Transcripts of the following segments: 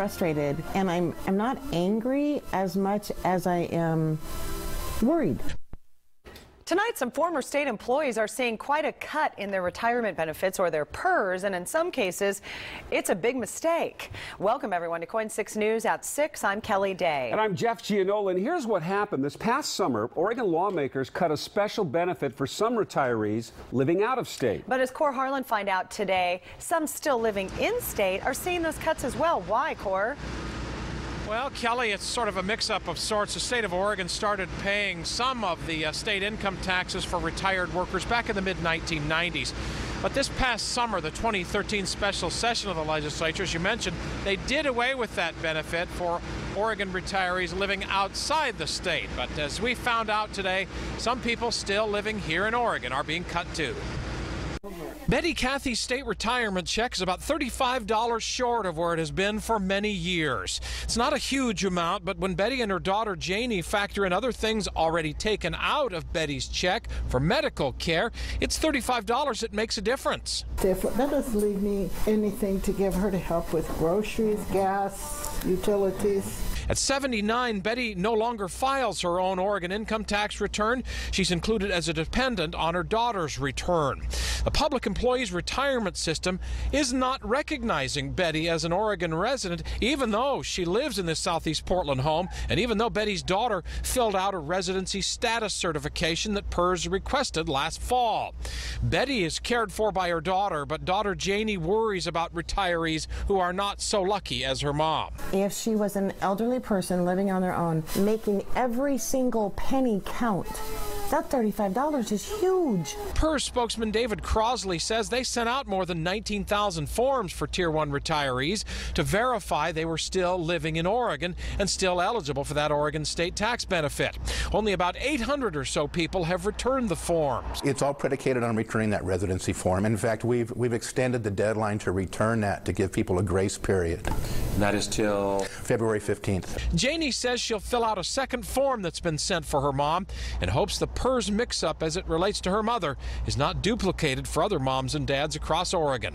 frustrated, and I'm not angry as much as I am worried. Tonight, some former state employees are seeing quite a cut in their retirement benefits, or their PERS, and in some cases, it's a big mistake. Welcome, everyone, to KOIN 6 News at 6. I'm Kelly Day. And I'm Jeff Gianola, and here's what happened. This past summer, Oregon lawmakers cut a special benefit for some retirees living out of state. But as Cor Harlan find out today, some still living in state are seeing those cuts as well. Why, Cor? Well, Kelly, it's sort of a mix-up of sorts. The state of Oregon started paying some of the state income taxes for retired workers back in the mid-1990s. But this past summer, the 2013 special session of the legislature, as you mentioned, they did away with that benefit for Oregon retirees living outside the state. But as we found out today, some people still living here in Oregon are being cut too. Betty Cathy's state retirement check is about $35 short of where it has been for many years. It's not a huge amount, but when Betty and her daughter Janie factor in other things already taken out of Betty's check for medical care, it's $35 that makes a difference. That doesn't leave me anything to give her to help with groceries, gas, utilities. At 79, Betty no longer files her own Oregon income tax return. She's included as a dependent on her daughter's return. The Public Employees Retirement System is not recognizing Betty as an Oregon resident, even though she lives in this Southeast Portland home, and even though Betty's daughter filled out a residency status certification that PERS requested last fall. Betty is cared for by her daughter, but daughter Janie worries about retirees who are not so lucky as her mom. If she was an elderly person living on their own, making every single penny count, that $35 is huge. PERS spokesman David Crosley says they sent out more than 19,000 forms for Tier 1 retirees to verify they were still living in Oregon and still eligible for that Oregon state tax benefit. Only about 800 or so people have returned the forms. It's all predicated on returning that residency form. In fact, we've extended the deadline to return that to give people a grace period. And that is till February 15th. Janie says she'll fill out a second form that's been sent for her mom and hopes the PERS mix-up as it relates to her mother is not duplicated for other moms and dads across Oregon.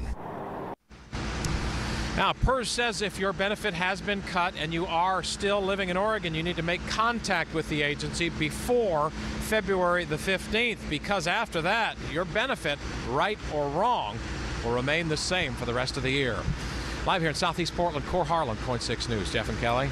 Now, PERS says if your benefit has been cut and you are still living in Oregon, you need to make contact with the agency before February the 15th, because after that, your benefit, right or wrong, will remain the same for the rest of the year. Live here in Southeast Portland, Cor Harlan, KOIN 6 News. Jeff and Kelly.